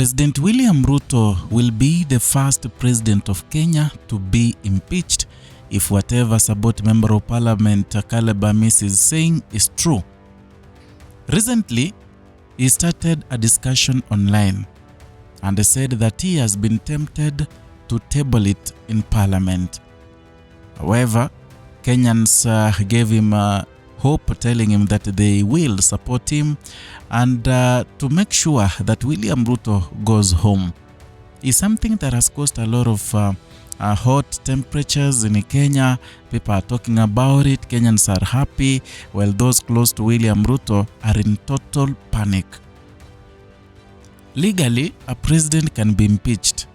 President William Ruto will be the first president of Kenya to be impeached if whatever Saboti Member of Parliament Caleb Amisi is saying is true. Recently, he started a discussion online and said that he has been tempted to table it in Parliament. However, Kenyans gave him hope, telling him that they will support him and to make sure that William Ruto goes home. It's something that has caused a lot of hot temperatures in Kenya. People are talking about it. Kenyans are happy, while those close to William Ruto are in total panic. Legally, a president can be impeached,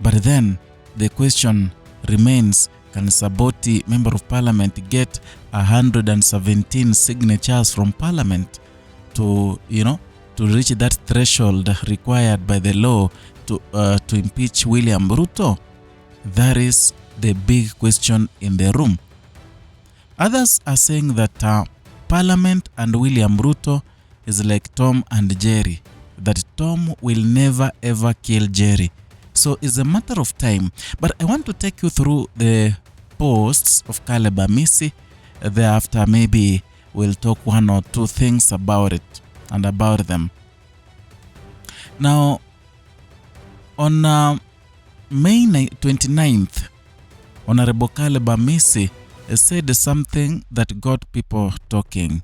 but then the question remains, can Saboti Member of Parliament get 117 signatures from Parliament to reach that threshold required by the law to impeach William Ruto? That is the big question in the room. Others are saying that Parliament and William Ruto is like Tom and Jerry, that Tom will never ever kill Jerry. So it's a matter of time. But I want to take you through the posts of Caleb Amisi. Thereafter, maybe we'll talk one or two things about it and about them. Now, on May 29th, Honorable Caleb Amisi said something that got people talking.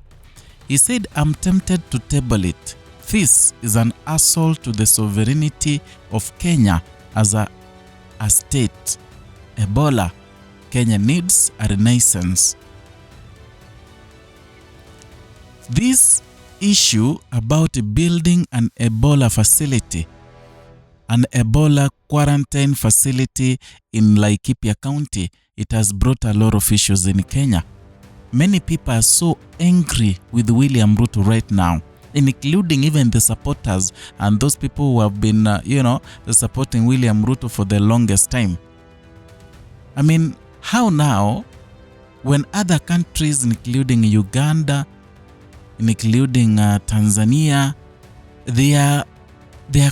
He said, "I'm tempted to table it. This is an assault to the sovereignty of Kenya as a state. Ebola, Kenya needs a renaissance." This issue about building an Ebola facility, an Ebola quarantine facility in Laikipia County, it has brought a lot of issues in Kenya. Many people are so angry with William Ruto right now, including even the supporters and those people who have been, supporting William Ruto for the longest time. I mean, how now, when other countries, including Uganda, including Tanzania, they are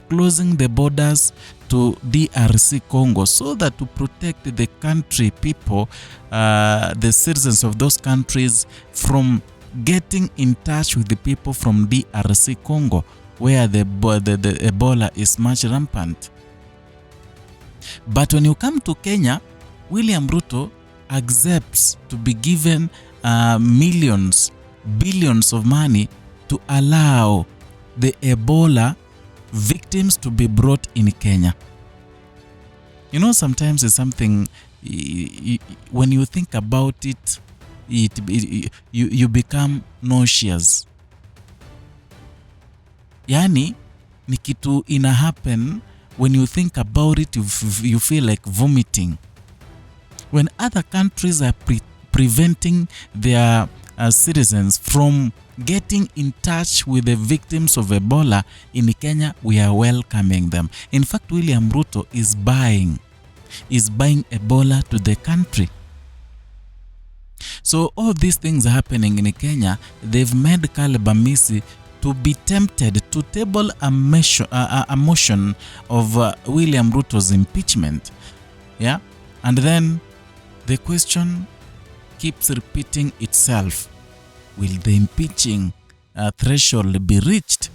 closing the borders to DRC Congo so that to protect the country people, the citizens of those countries, from getting in touch with the people from DRC Congo, where the Ebola is much rampant. But when you come to Kenya, William Ruto accepts to be given millions, billions of money to allow the Ebola victims to be brought in Kenya. Sometimes it's something, when you think about it, you become nauseous. Yani, ni kitu ina happen, when you think about it, you feel like vomiting. When other countries are preventing their citizens from getting in touch with the victims of Ebola, in Kenya, we are welcoming them. In fact, William Ruto is buying Ebola to the country. So all these things are happening in Kenya. They've made Caleb Amisi to be tempted to table a motion of William Ruto's impeachment. Yeah, and then the question keeps repeating itself. Will the impeaching threshold be reached?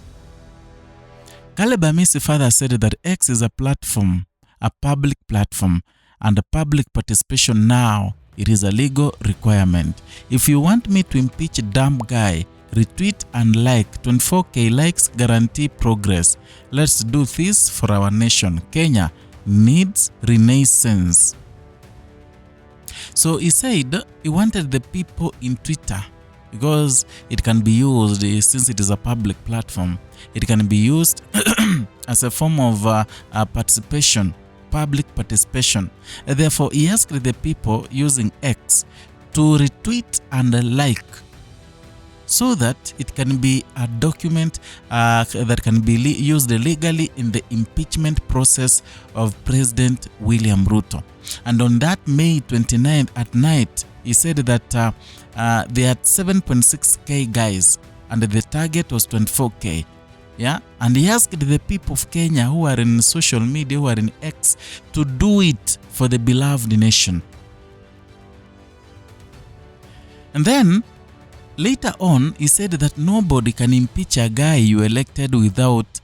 Caleb Amisi further said that X is a platform, a public platform, and a public participation now, it is a legal requirement. If you want me to impeach a dumb guy, retweet and like. 24k likes guarantee progress. Let's do this for our nation. Kenya needs renaissance. So he said he wanted the people in Twitter, because it can be used, since it is a public platform, it can be used as a form of participation, public participation. Therefore, he asked the people using X to retweet and like, so that it can be a document that can be used legally in the impeachment process of President William Ruto. And on that May 29th at night, he said that they had 7.6k guys and the target was 24k. Yeah, and he asked the people of Kenya who are in social media, who are in X, to do it for the beloved nation. And then later on, he said that nobody can impeach a guy you elected without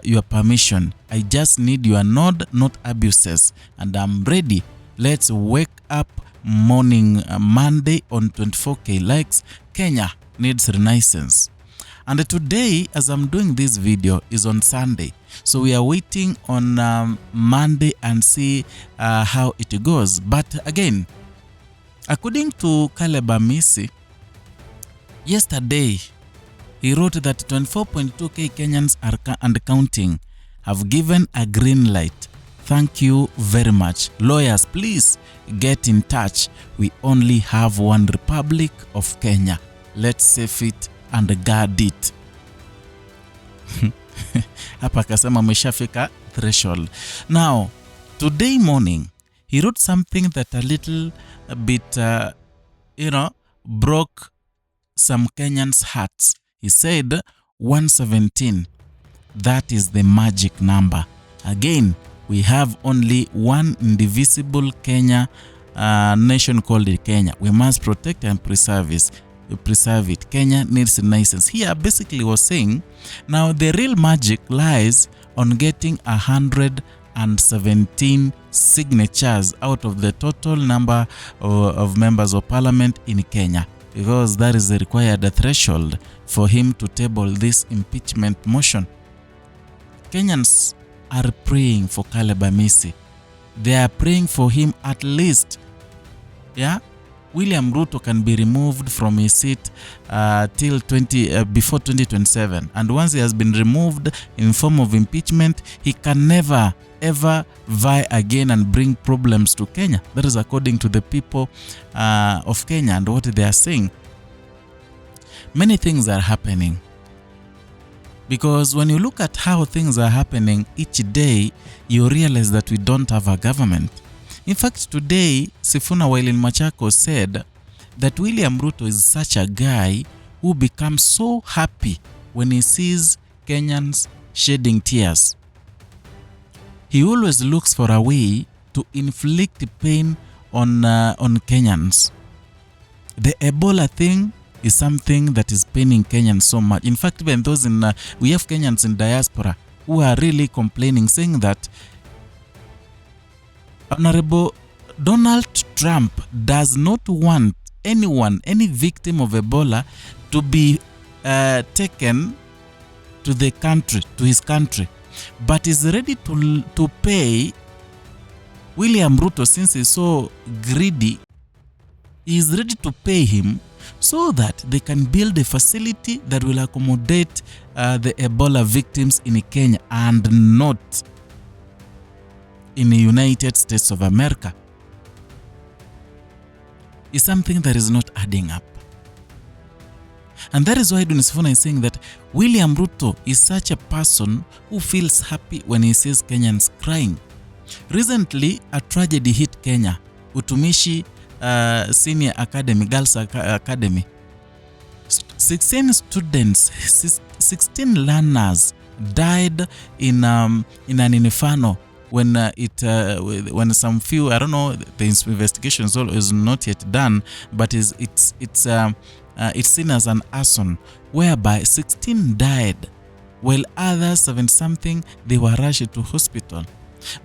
your permission. I just need your nod, not abuses, and I'm ready. Let's wake up morning Monday on 24K likes. Kenya needs renaissance. And today, as I'm doing this video, is on Sunday. So we are waiting on Monday and see how it goes. But again, according to Caleb Amisi, yesterday, he wrote that 24.2K Kenyans and counting have given a green light. Thank you very much. Lawyers, please get in touch. We only have one Republic of Kenya. Let's save it and guard it. Hapa akasema ameshafika threshold. Now, today morning, he wrote something that a little bit, broke some Kenyans' hearts. He said 117. That is the magic number. Again, we have only one indivisible Kenya nation called Kenya. We must protect and preserve it. Kenya needs renaissance. Here basically was saying, now the real magic lies on getting 117 signatures out of the total number of members of parliament in Kenya, because that is the required threshold for him to table this impeachment motion. Kenyans are praying for Caleb Amisi. They are praying for him at least. Yeah, William Ruto can be removed from his seat till before 2027, and once he has been removed in form of impeachment, he can never ever vie again and bring problems to Kenya. That is according to the people of Kenya and what they are saying. Many things are happening, because when you look at how things are happening each day, you realize that we don't have a government. In fact, today, Sifuna while in Machakos said that William Ruto is such a guy who becomes so happy when he sees Kenyans shedding tears. He always looks for a way to inflict pain on Kenyans. The Ebola thing is something that is paining Kenyans so much. In fact, even those we have Kenyans in diaspora who are really complaining, saying that Honorable Donald Trump does not want any victim of Ebola to be taken to his country, but is ready to pay William Ruto, since he's so greedy. He is ready to pay him so that they can build a facility that will accommodate the Ebola victims in Kenya and not in the United States of America. Is something that is not adding up. And that is why Sifuna is saying that William Ruto is such a person who feels happy when he sees Kenyans crying. Recently, a tragedy hit Kenya, Utumishi Senior Academy, Girls Academy. 16 students, 16 learners died in an inferno when when some few, I don't know, the investigation is not yet done, but it's seen as an arson whereby 16 died, while others 7-something they were rushed to hospital.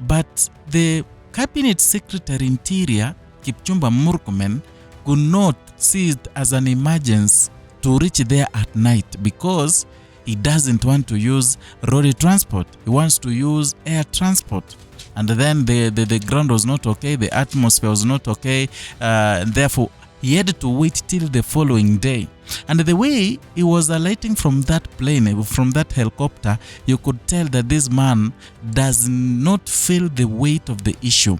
But the Cabinet Secretary Interior Kipchumba Murkomen could not see it as an emergency to reach there at night, because he doesn't want to use road transport. He wants to use air transport. And then the ground was not okay, the atmosphere was not okay, therefore he had to wait till the following day. And the way he was alighting from that plane, from that helicopter, you could tell that this man does not feel the weight of the issue.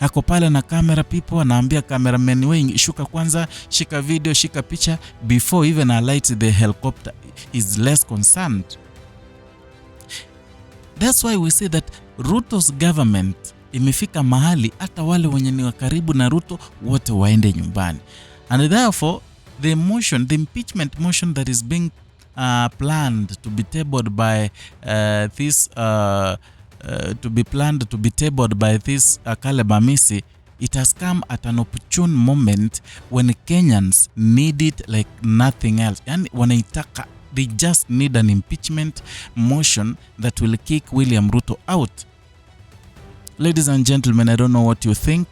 Ako pale na camera, people anaambia cameraman, we shuka kwanza, shika video, shika picha, before even alight the helicopter is less concerned. That's why we say that Ruto's government imefika mahali hata wale wenye ni karibu na Ruto wote waende nyumbani. And therefore the impeachment motion that is being planned to be tabled by this Caleb Amisi, it has come at an opportune moment when Kenyans need it like nothing else. And they just need an impeachment motion that will kick William Ruto out. Ladies and gentlemen, I don't know what you think.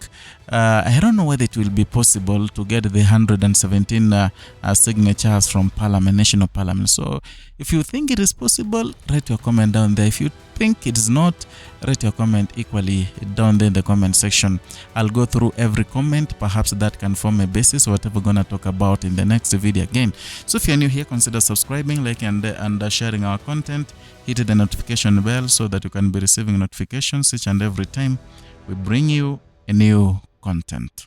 I don't know whether it will be possible to get the 117 signatures from Parliament, National Parliament. So if you think it is possible, write your comment down there. If you think it is not, write your comment equally down there in the comment section. I'll go through every comment. Perhaps that can form a basis of whatever we're going to talk about in the next video again. So if you're new here, consider subscribing, liking, and sharing our content. Hit the notification bell so that you can be receiving notifications each and every time we bring you a new content.